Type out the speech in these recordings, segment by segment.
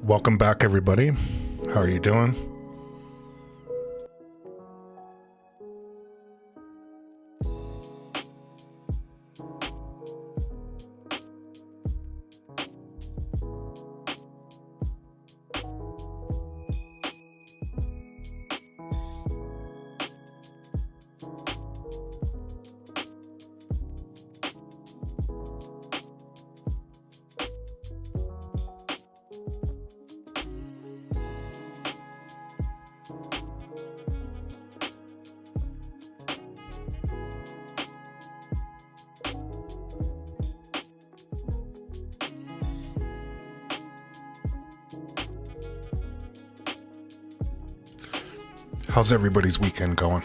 Welcome back, everybody. How are you doing? How's everybody's weekend going?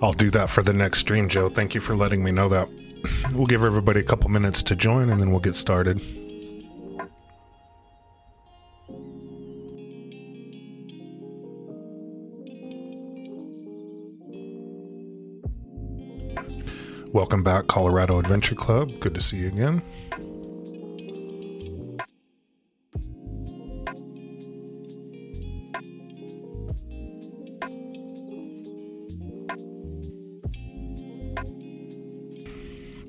I'll do that for the next stream, Joe. Thank you for letting me know that. We'll give everybody a couple minutes to join and then we'll get started. Welcome back, Colorado Adventure Club. Good to see you again.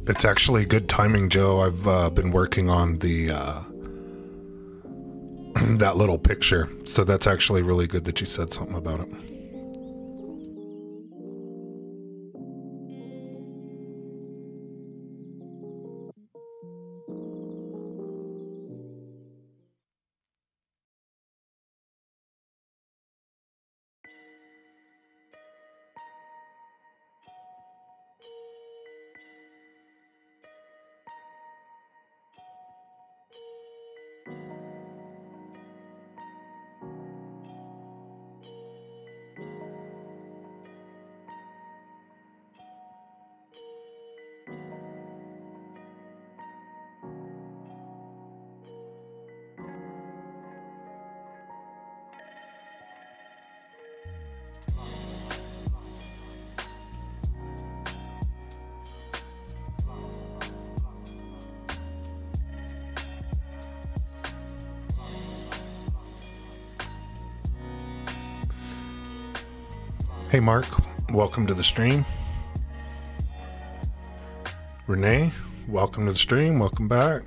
It's actually good timing, Joe. I've been working on the that little picture, so that's actually really good that you said something about it. Hey Mark, welcome to the stream. Renee, welcome to the stream, welcome back.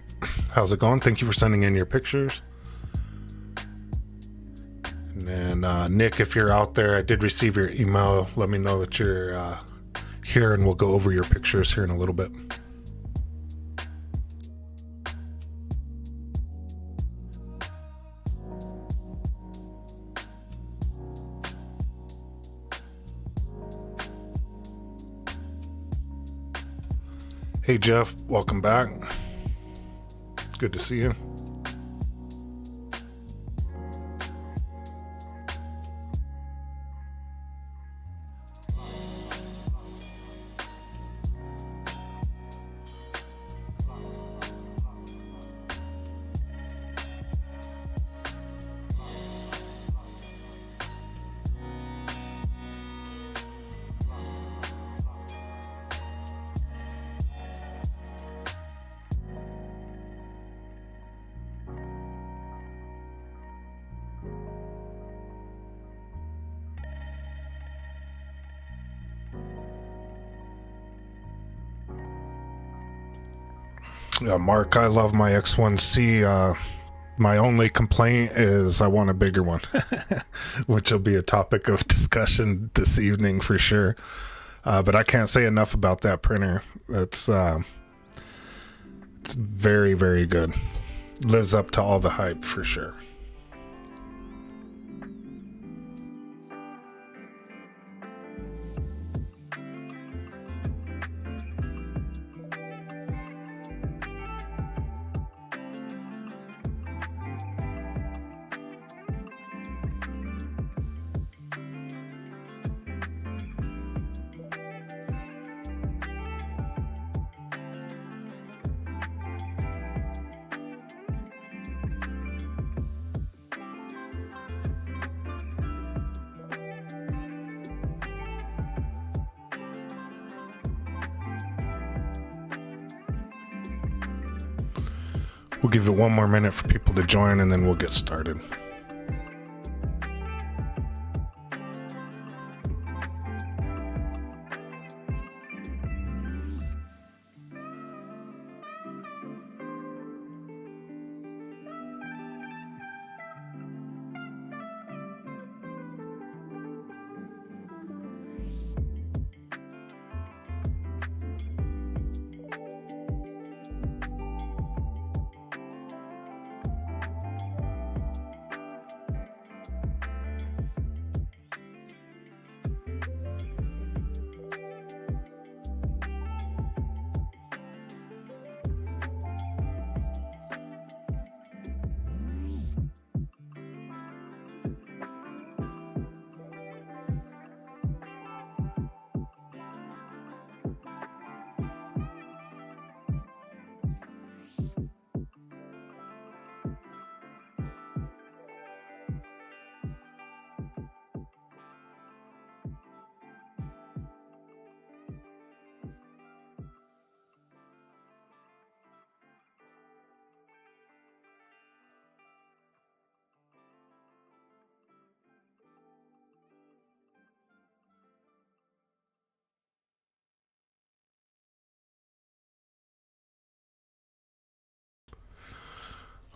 How's it going? Thank you for sending in your pictures. And then Nick, if you're out there, I did receive your email. Let me know that you're here and we'll go over your pictures here in a little bit. Hey Jeff, welcome back. Good to see you. Mark, I love my X1C. My only complaint is I want a bigger one, which will be a topic of discussion this evening for sure. But I can't say enough about that printer. It's very, very good. Lives up to all the hype for sure. We'll give it one more minute for people to join and then we'll get started.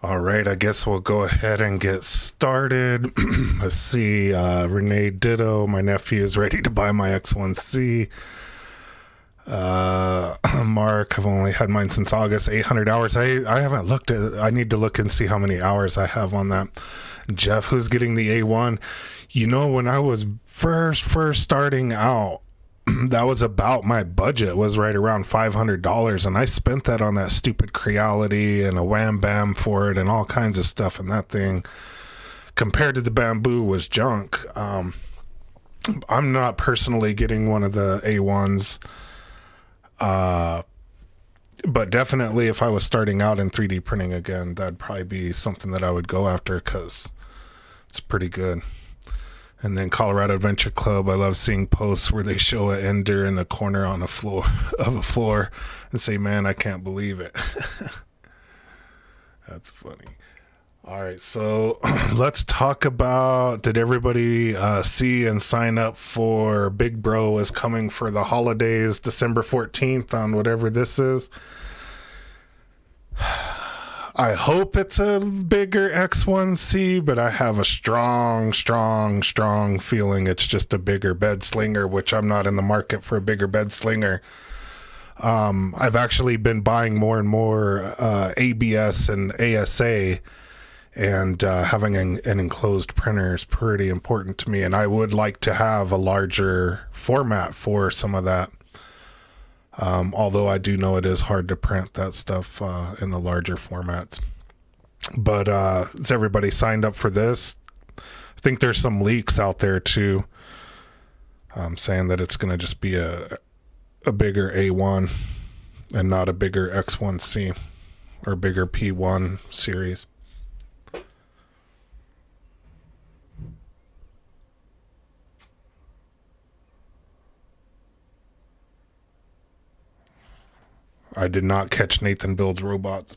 All right, I guess we'll go ahead and get started. Let's see, Renee Ditto, my nephew is ready to buy my X1C. Mark, I've only had mine since August, 800 hours. I haven't looked at it. I need to look and see how many hours I have on that. Jeff, who's getting the A1? You know, when I was first starting out, that was about my budget, was right around $500, and I spent that on that stupid Creality and a Wham Bam for it and all kinds of stuff, and that thing compared to the Bambu was junk. I'm not personally getting one of the A1s, but definitely if I was starting out in 3D printing again, that'd probably be something that I would go after because it's pretty good. And then Colorado Adventure Club, I love seeing posts where they show an ender in a corner on a floor and say, man, I can't believe it. That's funny. All right, so let's talk about, did everybody see and sign up for Big Bro is coming for the holidays, December 14th on whatever this is? I hope it's a bigger X1C, but I have a strong feeling it's just a bigger bed slinger, which I'm not in the market for a bigger bed slinger. I've actually been buying more and more ABS and ASA, and having an enclosed printer is pretty important to me, and I would like to have a larger format for some of that. Although I do know it is hard to print that stuff in the larger formats. But is everybody signed up for this? I think there's some leaks out there too, saying that it's going to just be a bigger A1 and not a bigger X1C or bigger P1 series. I did not catch Nathan Builds Robots.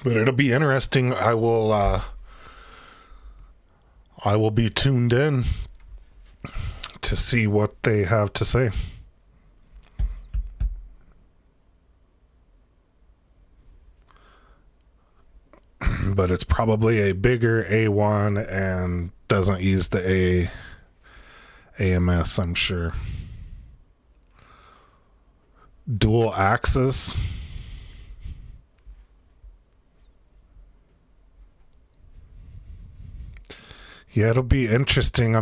But it'll be interesting. I will be tuned in to to see what they have to say. But it's probably a bigger A1 and doesn't use the AMS, I'm sure. Dual axis. Yeah, it'll be interesting.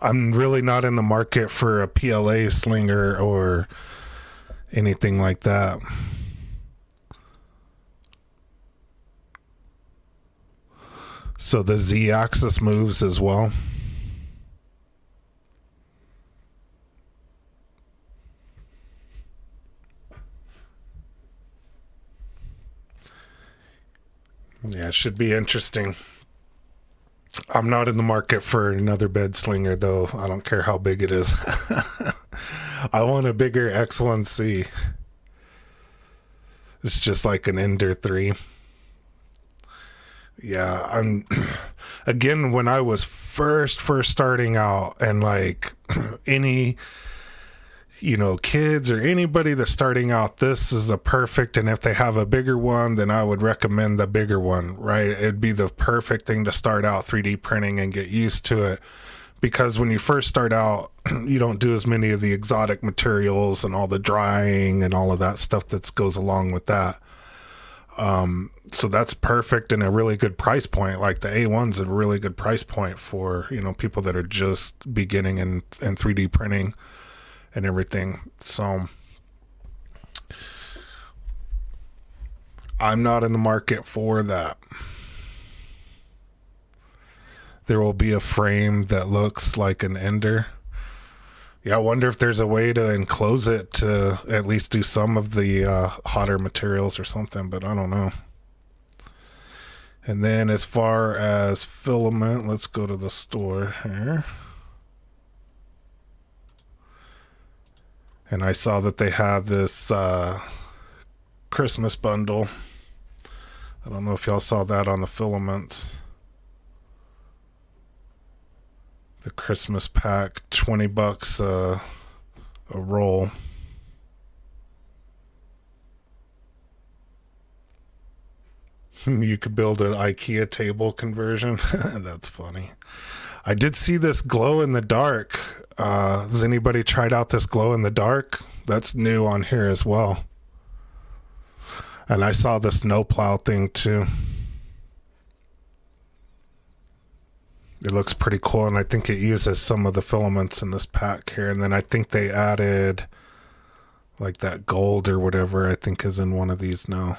I'm really not in the market for a PLA slinger or anything like that. So the Z-axis moves as well. Yeah, it should be interesting. I'm not in the market for another bed slinger, though. I don't care how big it is. I want a bigger X1C. It's just like an Ender 3. Yeah, again, when I was first starting out, and like any, kids or anybody that's starting out, this is a perfect, and if they have a bigger one, then I would recommend the bigger one, right? It'd be the perfect thing to start out 3D printing and get used to it. Because when you first start out, you don't do as many of the exotic materials and all the drying and all of that stuff that goes along with that. So that's perfect and a really good price point. Like the A1's a really good price point for, people that are just beginning in 3D printing and everything. So I'm not in the market for that. There will be a frame that looks like an Ender. Yeah, I wonder if there's a way to enclose it to at least do some of the hotter materials or something, but I don't know. And then as far as filament, let's go to the store here. And I saw that they have this Christmas bundle. I don't know if y'all saw that on the filaments. The Christmas pack, $20 a roll. You could build an IKEA table conversion. That's funny. I did see this glow in the dark. Has anybody tried out this glow in the dark? That's new on here as well. And I saw the snowplow thing too. It looks pretty cool, and I think it uses some of the filaments in this pack here. And then I think they added like that gold or whatever I think is in one of these now.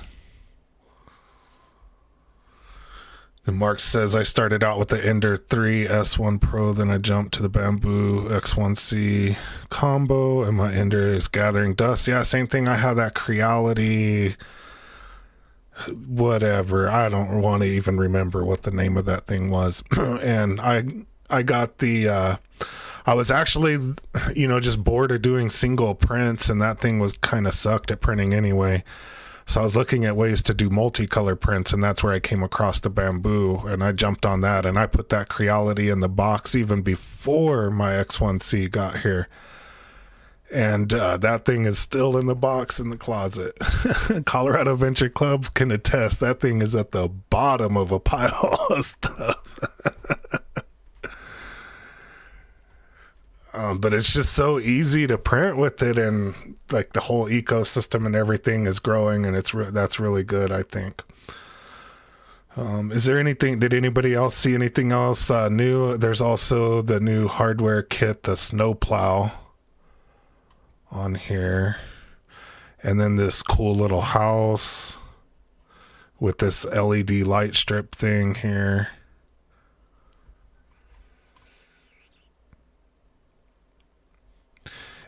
And Mark says, I started out with the Ender 3 S1 Pro, then I jumped to the Bambu X1C combo, and my Ender is gathering dust. Yeah, same thing. I have that Creality, whatever. I don't want to even remember what the name of that thing was. And I got the, I was actually, just bored of doing single prints, and that thing was kind of sucked at printing anyway. So I was looking at ways to do multicolor prints, and that's where I came across the Bambu, and I jumped on that, and I put that Creality in the box even before my X1C got here. And that thing is still in the box in the closet. Colorado Venture Club can attest that thing is at the bottom of a pile of stuff. But it's just so easy to print with it, and like the whole ecosystem and everything is growing, and that's really good, I think. Is there anything, did anybody else see anything else new? There's also the new hardware kit, the snowplow on here. And then this cool little house with this LED light strip thing here.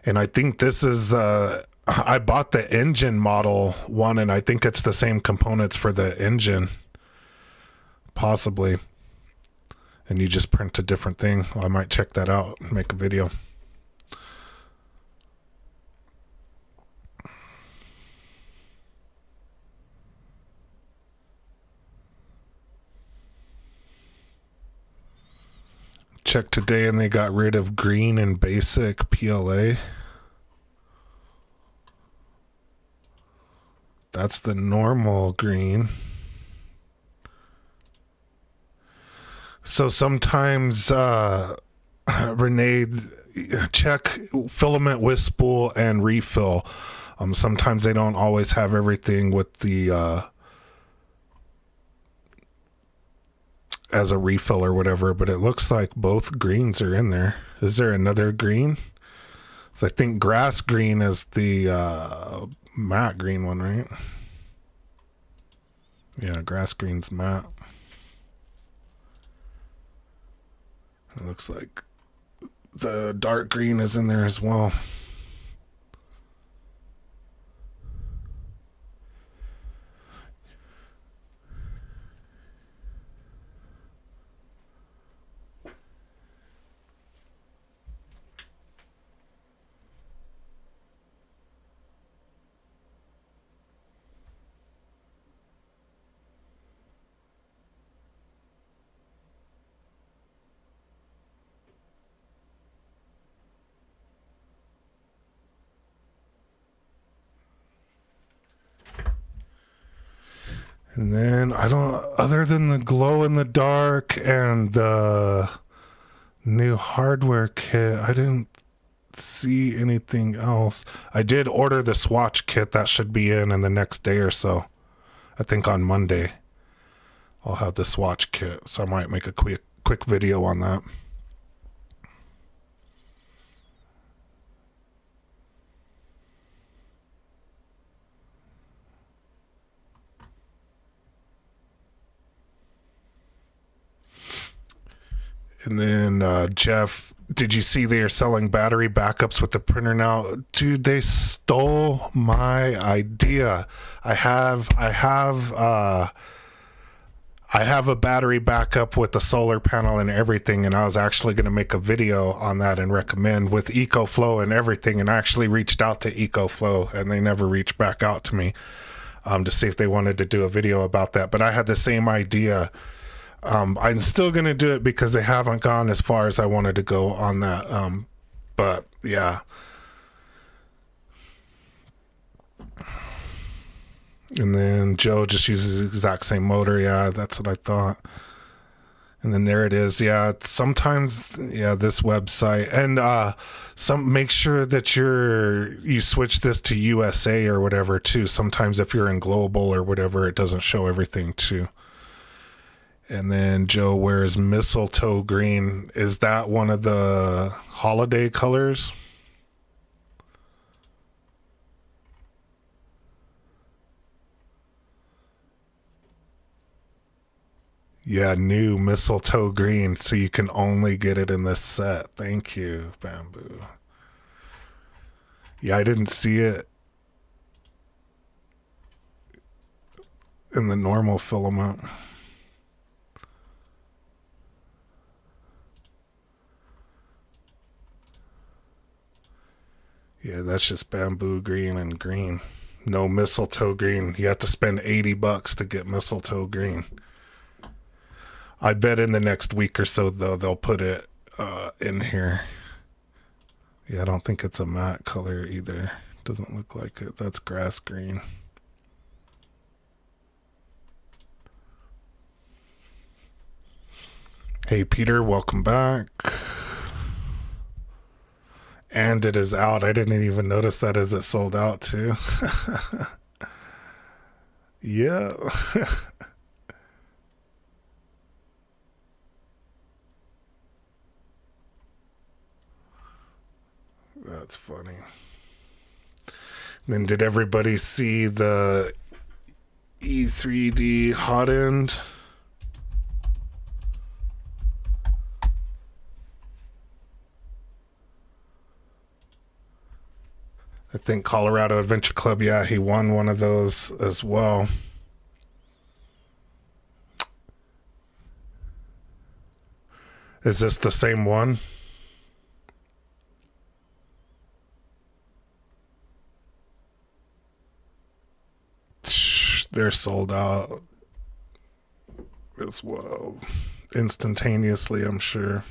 And I think this is, I bought the engine model one, and I think it's the same components for the engine, possibly. And you just print a different thing. Well, I might check that out and make a video. checked today and they got rid of green and basic PLA. That's the normal green. So sometimes, Renee, check filament with spool and refill. Sometimes they don't always have everything with the, as a refill or whatever, but it looks like both greens are in there. Is there another green? So I think grass green is the, matte green one, right? Yeah, grass green's matte. It looks like the dark green is in there as well. And then other than the glow in the dark and the new hardware kit, I didn't see anything else. I did order the swatch kit that should be in the next day or so. I think on Monday I'll have the swatch kit, so I might make a quick video on that. And then Jeff, did you see they are selling battery backups with the printer now? Dude, they stole my idea. I have a battery backup with the solar panel and everything, and I was actually going to make a video on that and recommend with EcoFlow and everything, and I actually reached out to EcoFlow and they never reached back out to me to see if they wanted to do a video about that. But I had the same idea. I'm still going to do it because they haven't gone as far as I wanted to go on that. But yeah. And then Joe just uses the exact same motor. Yeah, that's what I thought. And then there it is. Yeah, sometimes, yeah, this website. And make sure that you switch this to USA or whatever too. Sometimes if you're in global or whatever, it doesn't show everything too. And then Joe wears mistletoe green. Is that one of the holiday colors? Yeah, new mistletoe green. So you can only get it in this set. Thank you, Bambu. Yeah, I didn't see it in the normal filament. Yeah, that's just bamboo green and green. No mistletoe green. You have to spend $80 to get mistletoe green. I bet in the next week or so, though, they'll put it in here. Yeah, I don't think it's a matte color either. Doesn't look like it. That's grass green. Hey, Peter, welcome back. And it is out. I didn't even notice that as it sold out too. Yeah. That's funny. Then did everybody see the E3D hot end? I think Colorado Adventure Club, yeah, he won one of those as well. Is this the same one? They're sold out as well. Instantaneously, I'm sure.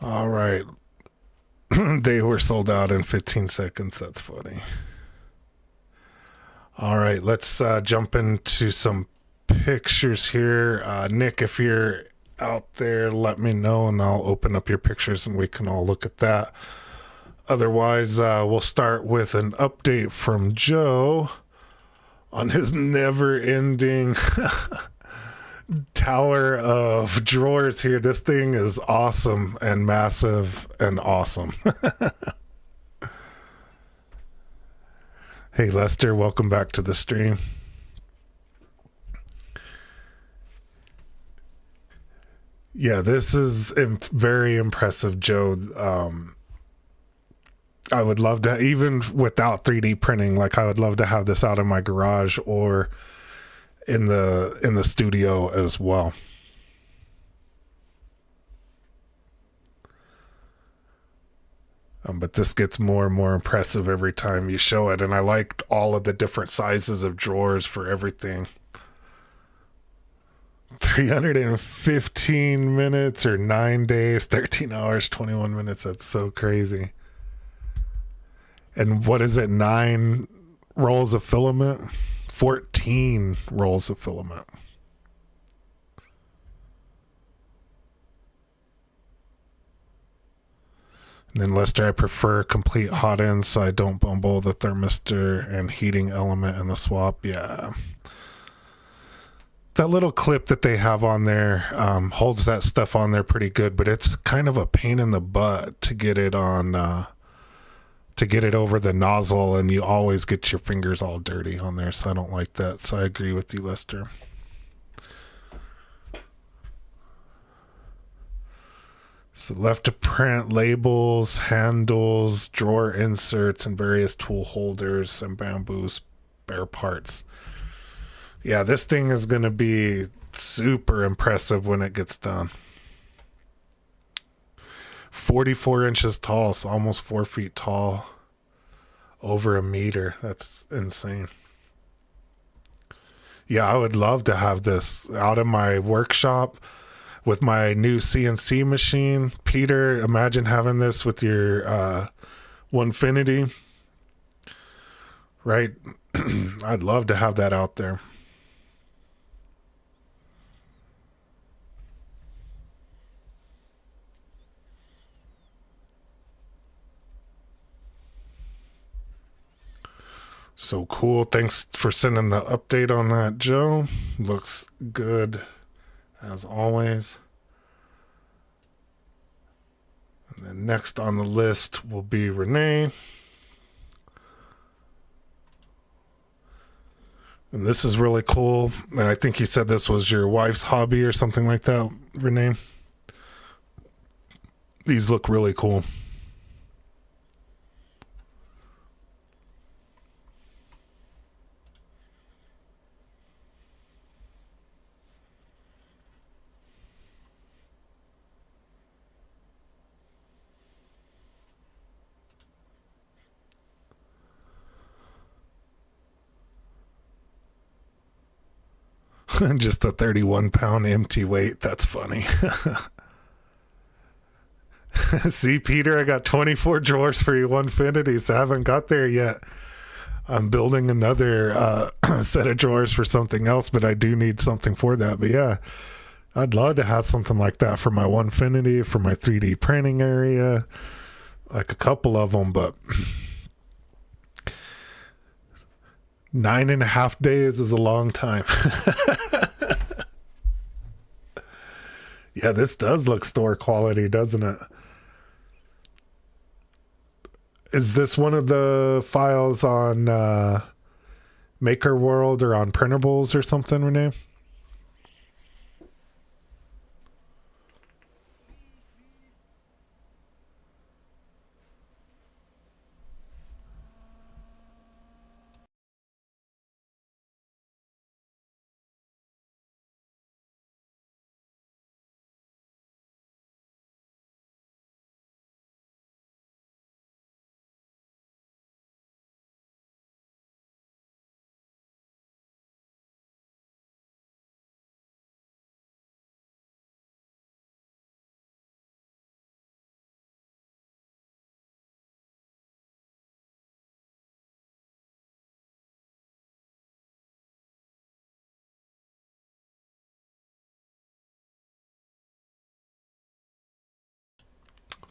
All right. They were sold out in 15 seconds. That's funny. All right, let's jump into some pictures here. Nick, if you're out there, let me know and I'll open up your pictures and we can all look at that. Otherwise, we'll start with an update from Joe on his never-ending tower of drawers here. This thing is awesome and massive and awesome. Hey, Lester, welcome back to the stream. Yeah, this is very impressive, Joe. I would love to, even without 3D printing, like I would love to have this out in my garage or in the studio as well. But this gets more and more impressive every time you show it. And I liked all of the different sizes of drawers for everything. 315 minutes or 9 days, 13 hours, 21 minutes. That's so crazy. And what is it? 9 rolls of filament? 14 rolls of filament. And then Lester, I prefer complete hot ends so I don't bumble the thermistor and heating element in the swap. Yeah. That little clip that they have on there holds that stuff on there pretty good, but it's kind of a pain in the butt to get it on, to get it over the nozzle, and you always get your fingers all dirty on there, so I don't like that. So I agree with you, Lester. So left to print labels, handles, drawer inserts, and various tool holders and Bambu spare parts. Yeah, this thing is going to be super impressive when it gets done. 44 inches tall, so almost 4 feet tall. Over a meter. That's insane. Yeah, I would love to have this out in my workshop with my new CNC machine. Peter, imagine having this with your Onefinity. Right? I'd love to have that out there. So cool. Thanks for sending the update on that, Joe. Looks good as always. And then next on the list will be Renee. And this is really cool. And I think you said this was your wife's hobby or something like that, Renee. These look really cool. Just a 31-pound empty weight. That's funny. See, Peter, I got 24 drawers for your Onefinity, so I haven't got there yet. I'm building another set of drawers for something else, but I do need something for that. But yeah, I'd love to have something like that for my Onefinity, for my 3D printing area, like a couple of them, but 9.5 days is a long time. Yeah, this does look store quality, doesn't it? Is this one of the files on Maker World or on Printables or something, Renee?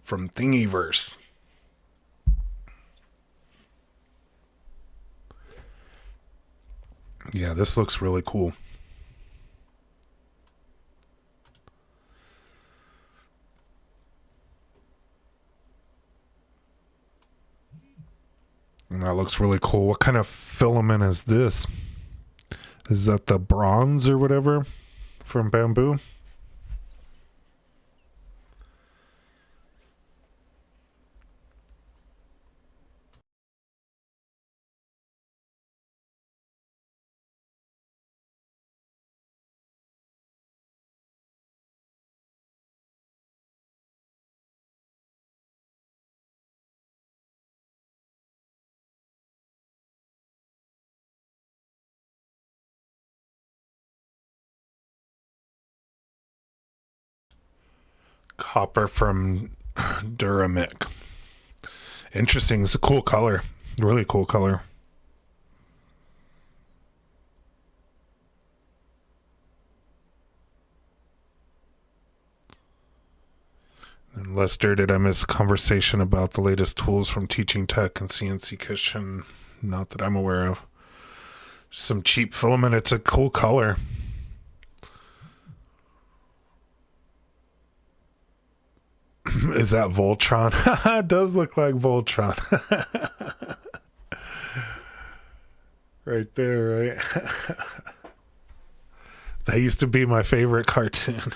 from Thingiverse. Yeah, this looks really cool. And that looks really cool. What kind of filament is this? Is that the bronze or whatever from Bambu? Copper from Duramic. Interesting. It's a cool color. Really cool color. And Lester, did I miss a conversation about the latest tools from Teaching Tech and CNC Kitchen? Not that I'm aware of. Some cheap filament. It's a cool color. Is that Voltron? It does look like Voltron. Right there, right? That used to be my favorite cartoon.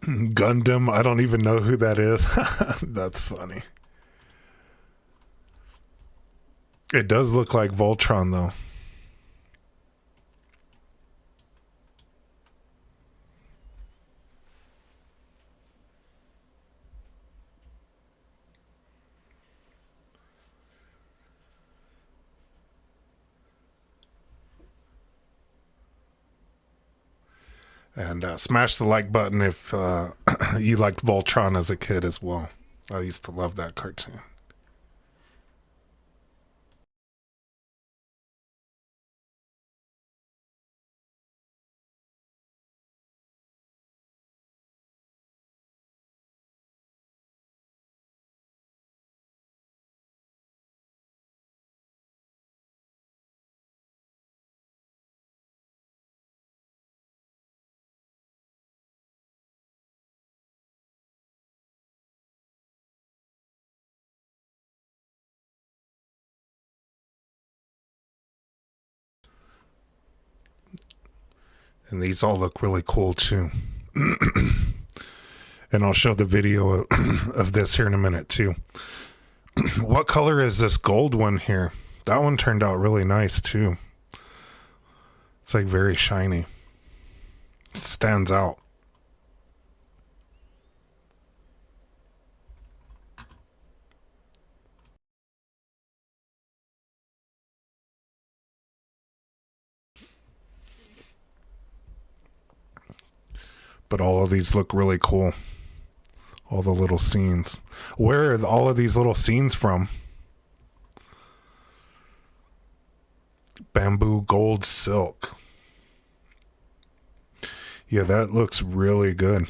Gundam, I don't even know who that is. That's funny. It does look like Voltron, though. And smash the like button if you liked Voltron as a kid as well. I used to love that cartoon. And these all look really cool too. And I'll show the video of this here in a minute too. What color is this gold one here? That one turned out really nice too. It's like very shiny. It stands out. But all of these look really cool. All the little scenes. Where are all of these little scenes from? Bamboo gold silk. Yeah, that looks really good.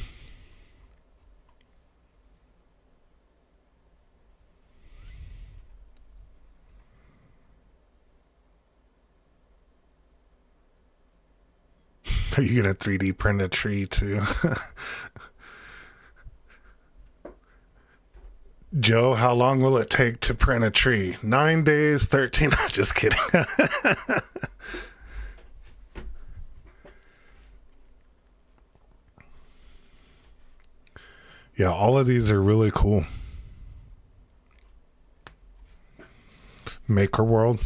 Are you gonna 3D print a tree too? Joe, how long will it take to print a tree? 9 days, 13. Just kidding. Yeah, all of these are really cool. Maker World.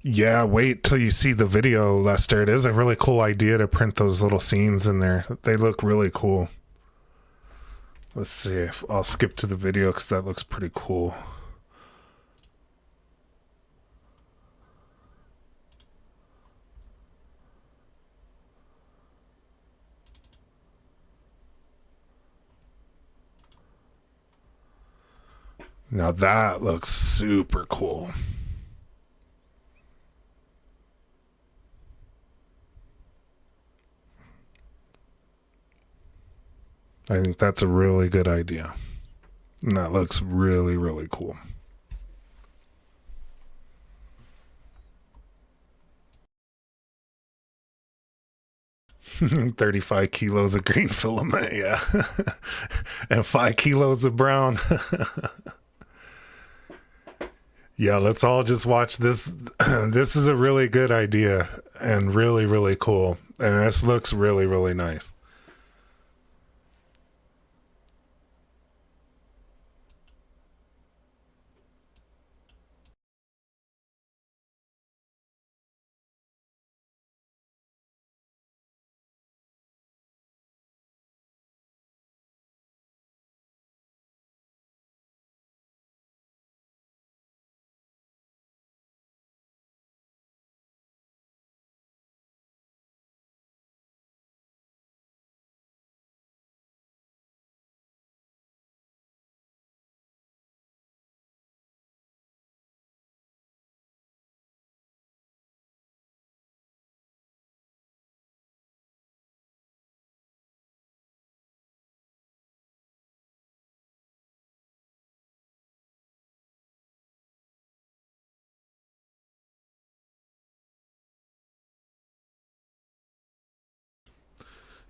Yeah, wait till you see the video, Lester. It is a really cool idea to print those little scenes in there. They look really cool. Let's see if I'll skip to the video because that looks pretty cool. Now that looks super cool. I think that's a really good idea. And that looks really, really cool. $35 kilos of green filament, yeah. And 5 kilos of brown. Yeah, let's all just watch this. This is a really good idea and really, really cool. And this looks really, really nice.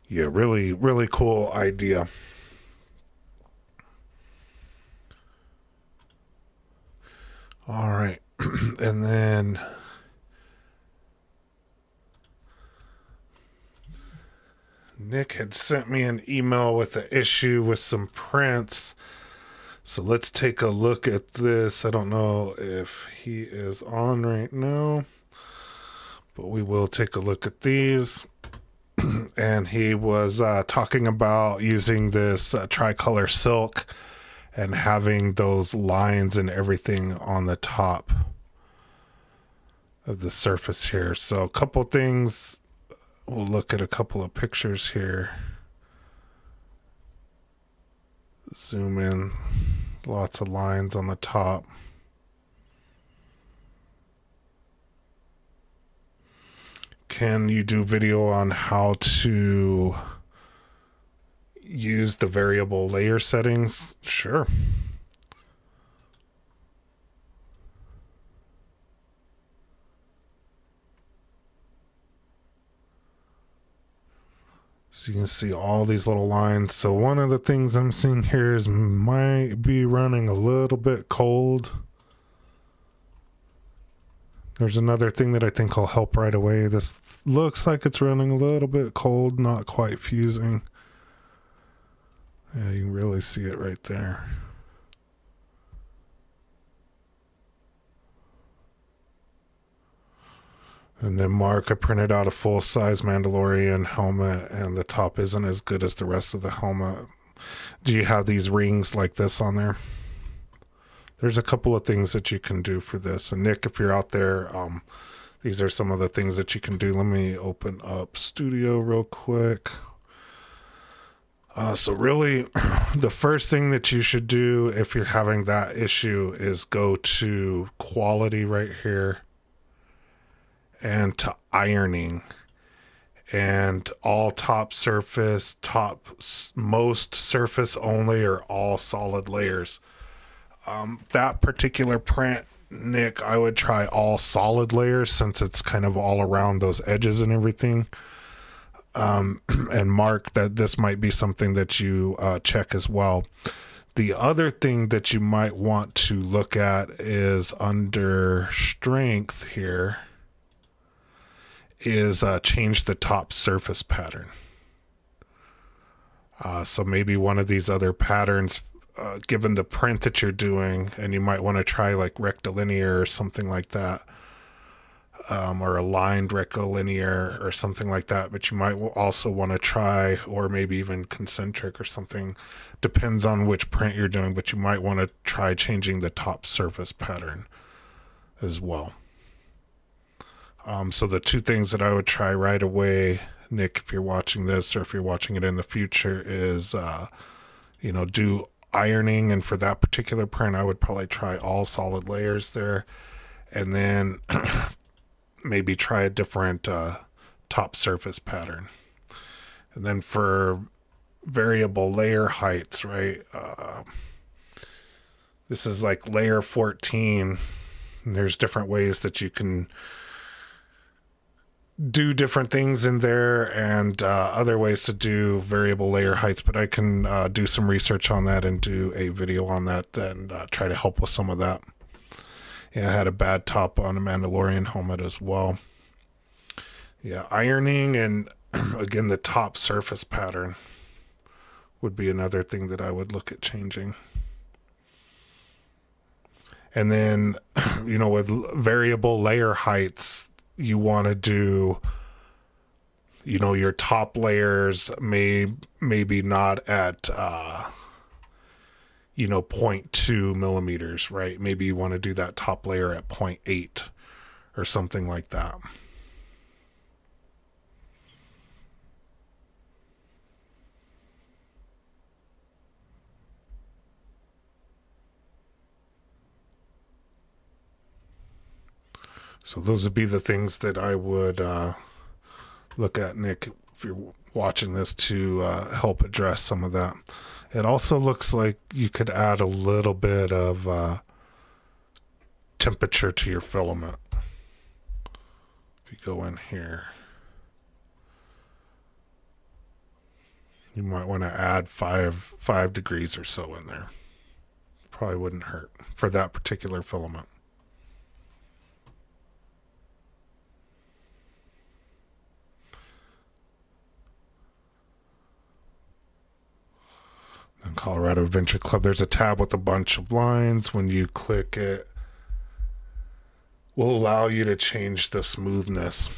Yeah, really, really cool idea. All right. And then Nick had sent me an email with an issue with some prints. So let's take a look at this. I don't know if he is on right now, but we will take a look at these. And he was talking about using this tricolor silk and having those lines and everything on the top of the surface here. So a couple things. We'll look at a couple of pictures here. Zoom in. Lots of lines on the top. Can you do video on how to use the variable layer settings? Sure. So you can see all these little lines. So one of the things I'm seeing here is might be running a little bit cold. There's another thing that I think will help right away. This looks like it's running a little bit cold, not quite fusing. Yeah, you can really see it right there. And then Mark, I printed out a full-size Mandalorian helmet, and the top isn't as good as the rest of the helmet. Do you have these rings like this on there? There's a couple of things that you can do for this. And Nick, if you're out there, these are some of the things that you can do. Let me open up Studio real quick. So really, the first thing that you should do if you're having that issue is go to Quality right here and to Ironing, and all top surface, most surface only, or all solid layers. That particular print, Nick, I would try all solid layers since it's kind of all around those edges and everything. And Mark, that this might be something that you check as well. The other thing that you might want to look at is under strength here is change the top surface pattern. So maybe one of these other patterns, given the print that you're doing, and you might want to try like rectilinear or something like that. or aligned rectilinear or something like that. But you might also want to try, or maybe even concentric or something. Depends on which print you're doing, but you might want to try changing the top surface pattern as well. So the two things that I would try right away, Nick, if you're watching this or if you're watching it in the future, is do ironing. And for that particular print, I would probably try all solid layers there, and then maybe try a different top surface pattern. And then for variable layer heights, right? This is like layer 14. And there's different ways that you can do different things in there, and other ways to do variable layer heights, but I can do some research on that and do a video on that, then try to help with some of that. Yeah, I had a bad top on a Mandalorian helmet as well. Yeah, ironing and again the top surface pattern would be another thing that I would look at changing. And then with variable layer heights, you want to do your top layers maybe not at 0.2 millimeters, right? Maybe you want to do that top layer at 0.8 or something like that. So those would be the things that I would look at, Nick, if you're watching this, to help address some of that. It also looks like you could add a little bit of temperature to your filament. If you go in here, you might want to add five degrees or so in there. Probably wouldn't hurt for that particular filament. In Colorado Adventure Club, there's a tab with a bunch of lines. When you click it, will allow you to change the smoothness.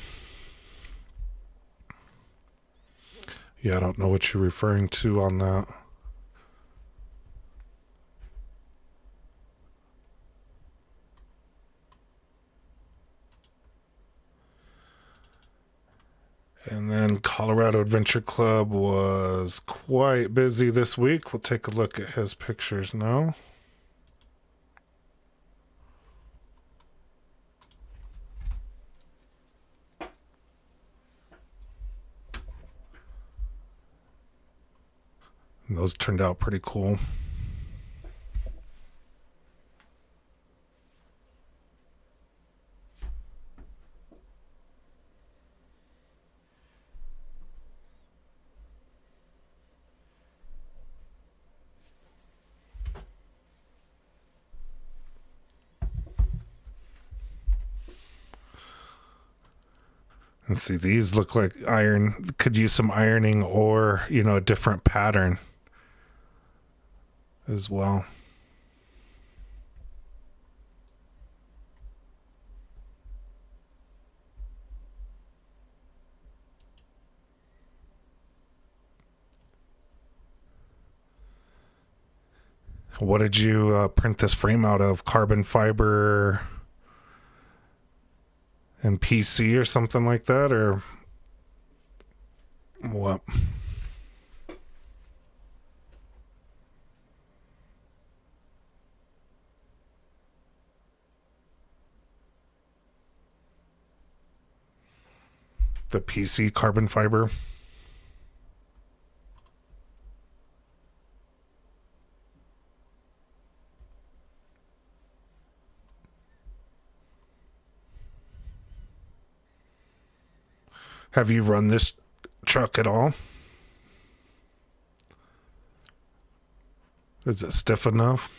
Yeah, I don't know what you're referring to on that. And then Colorado Adventure Club was quite busy this week. We'll take a look at his pictures now. And those turned out pretty cool. Let's see, these look like iron. Could use some ironing or, a different pattern as well. What did you print this frame out of? Carbon fiber and PC or something like that, or what? The PC carbon fiber. Have you run this truck at all? Is it stiff enough?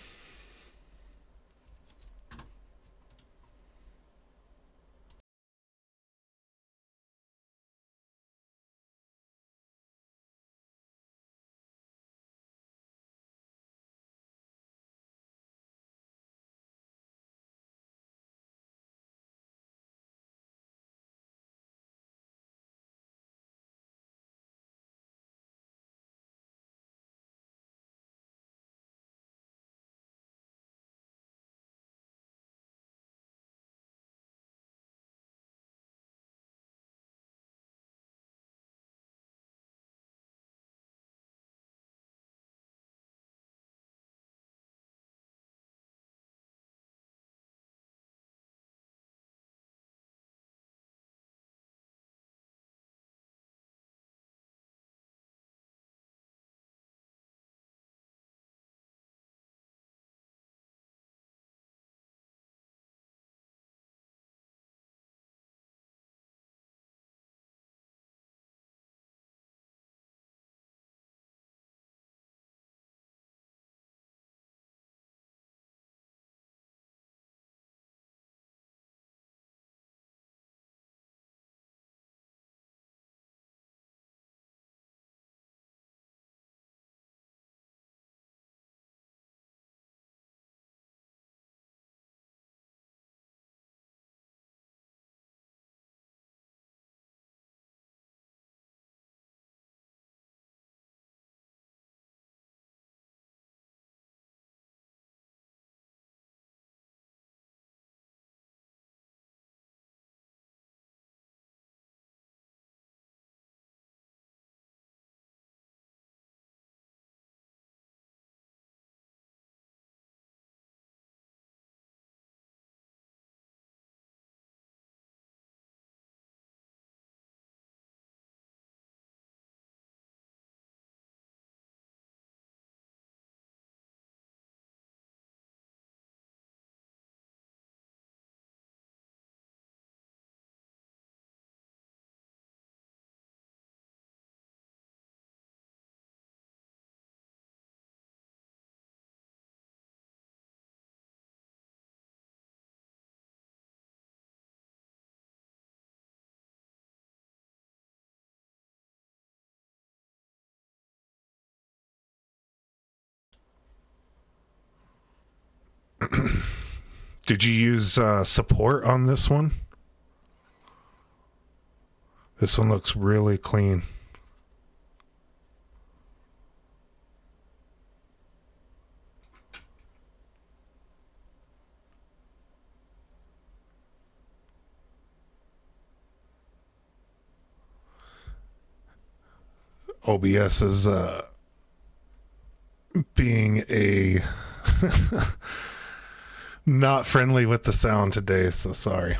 Did you use support on this one? This one looks really clean. OBS is being a not friendly with the sound today, so sorry.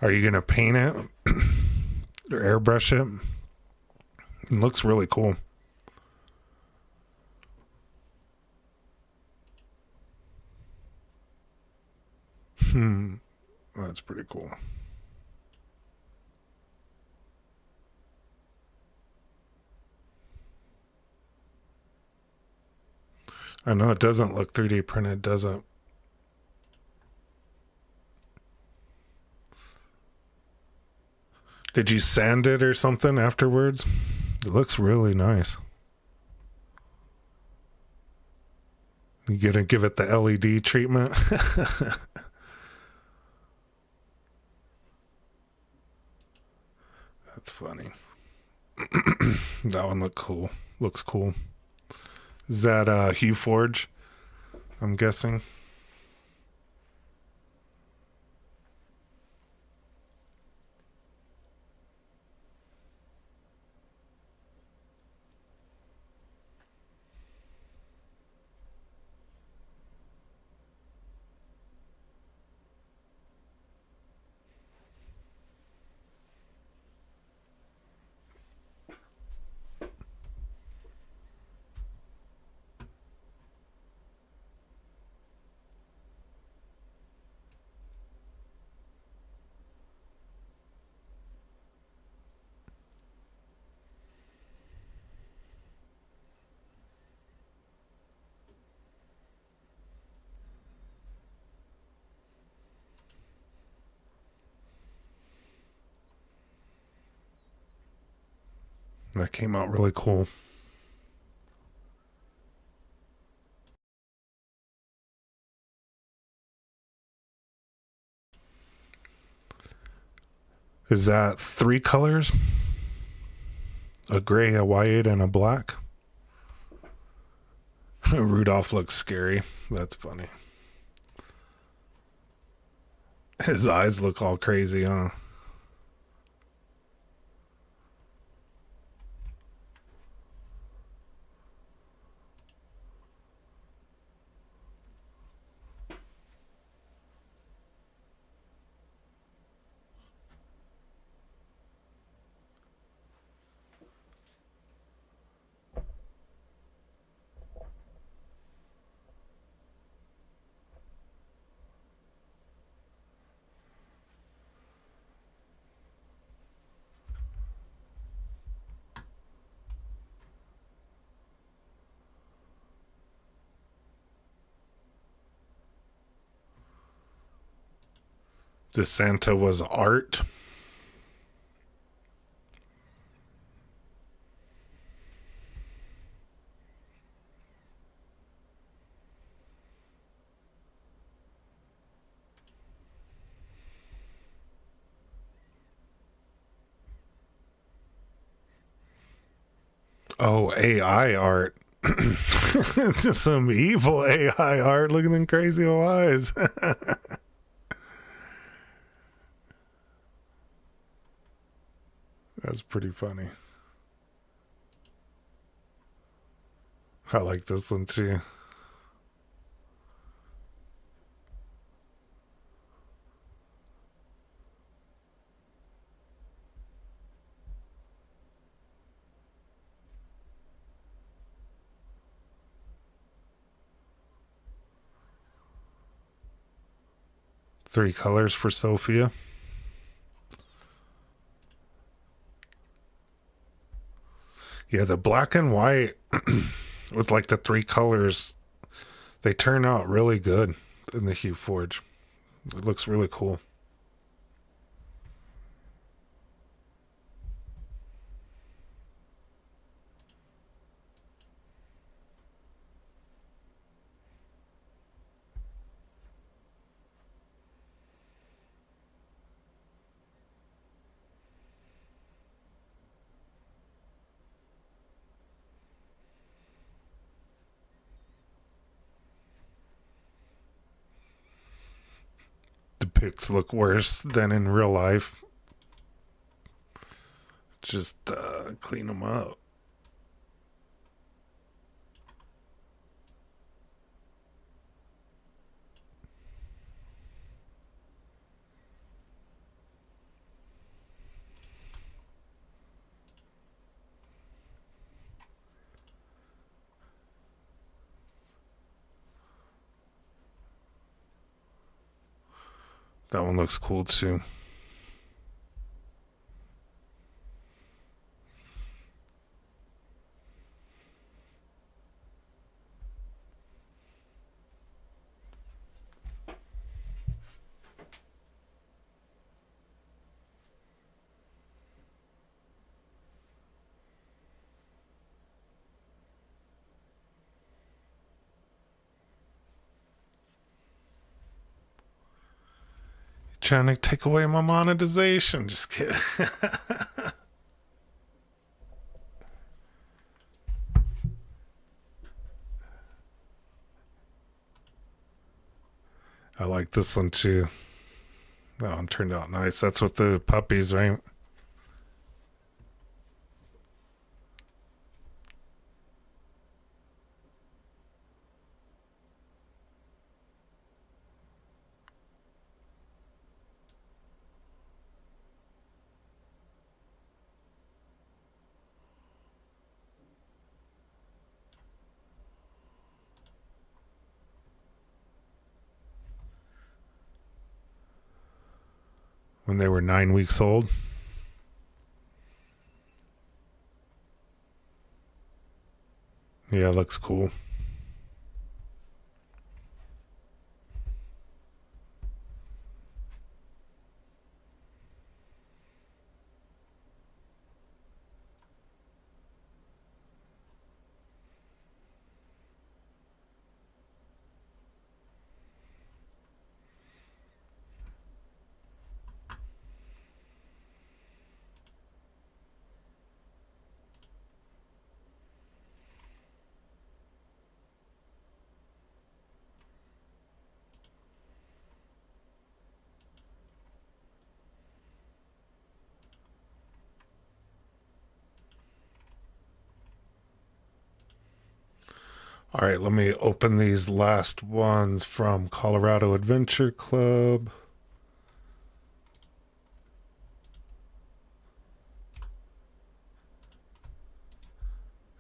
Are you gonna paint it or airbrush it? It looks really cool. That's pretty cool. I know it doesn't look 3D printed, does it? Did you sand it or something afterwards? It looks really nice. You gonna give it the LED treatment? That's funny. That one look cool. Looks cool. Is that Hue Forge? I'm guessing. That came out really cool. Is that 3 colors? A gray, a white, and a black? Rudolph looks scary. That's funny. His eyes look all crazy, huh? The Santa was art. Oh, AI art. Just some evil AI art. Look at them crazy old eyes. That's pretty funny. I like this one too. 3 colors for Sophia. Yeah, the black and white with like the 3 colors, they turn out really good in the Hue Forge. It looks really cool. The pics look worse than in real life. Just clean them up. That one looks cool too. Trying to take away my monetization. Just kidding. I like this one too. That one turned out nice. That's with the puppies, right? When they were 9 weeks old. Yeah, looks cool. All right, let me open these last ones from Colorado Adventure Club.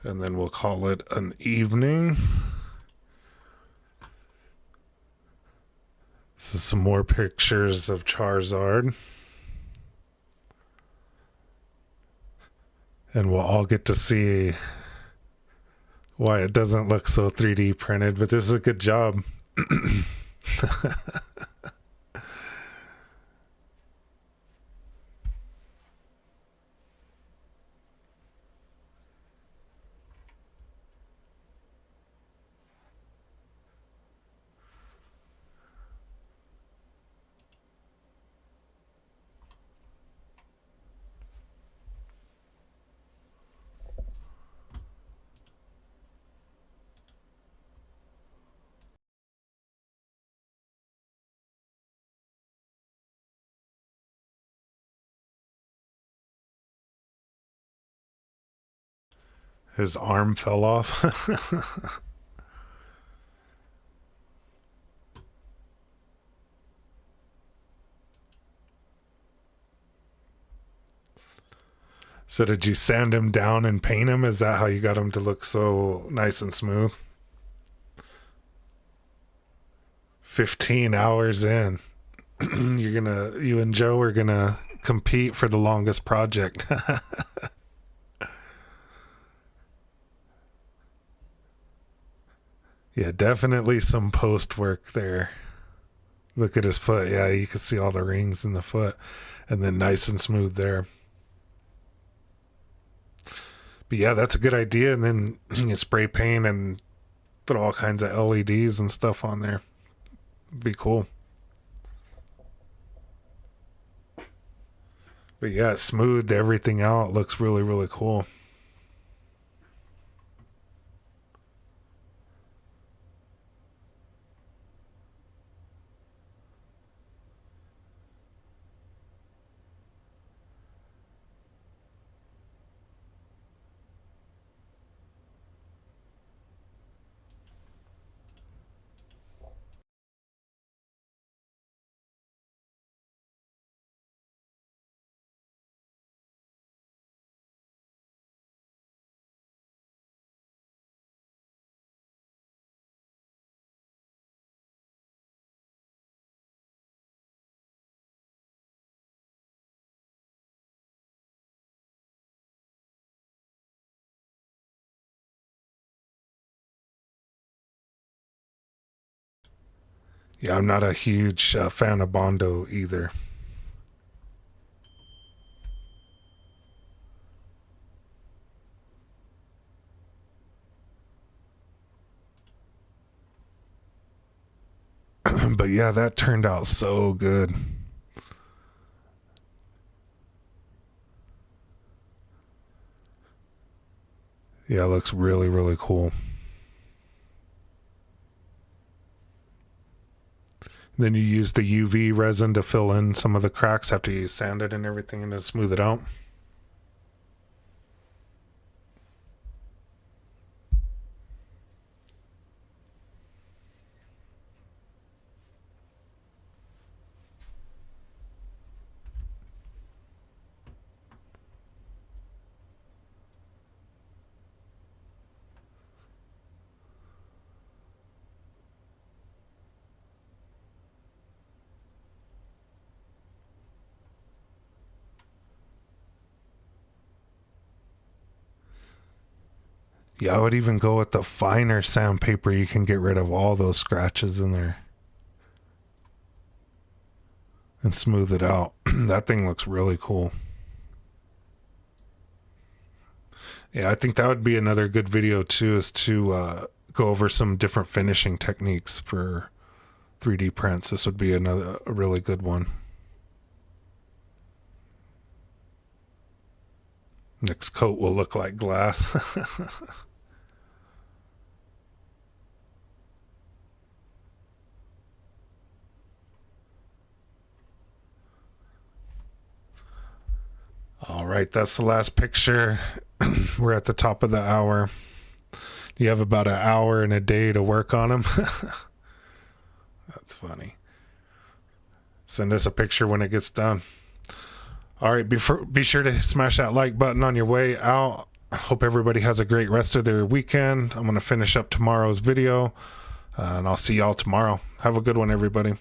And then we'll call it an evening. This is some more pictures of Charizard. And we'll all get to see why it doesn't look so 3D printed, but this is a good job. His arm fell off. So did you sand him down and paint him? Is that how you got him to look so nice and smooth? 15 hours in. You and Joe are gonna compete for the longest project. Yeah, definitely some post work there. Look at his foot. Yeah, you can see all the rings in the foot, and then nice and smooth there. But yeah, that's a good idea. And then you can spray paint and put all kinds of LEDs and stuff on there. Be cool. But yeah, it smoothed everything out. It looks really, really cool. Yeah, I'm not a huge fan of Bondo either. But yeah, that turned out so good. Yeah, it looks really, really cool. Then you use the UV resin to fill in some of the cracks after you sand it and everything and to smooth it out. Yeah, I would even go with the finer sandpaper. You can get rid of all those scratches in there and smooth it out. That thing looks really cool. Yeah, I think that would be another good video too, is to go over some different finishing techniques for 3D prints. This would be a really good one. Next coat will look like glass. All right, that's the last picture. We're at the top of the hour. You have about an hour and a day to work on them. That's funny. Send us a picture when it gets done. All right, be sure to smash that like button on your way out. Hope everybody has a great rest of their weekend. I'm going to finish up tomorrow's video, and I'll see y'all tomorrow. Have a good one, everybody.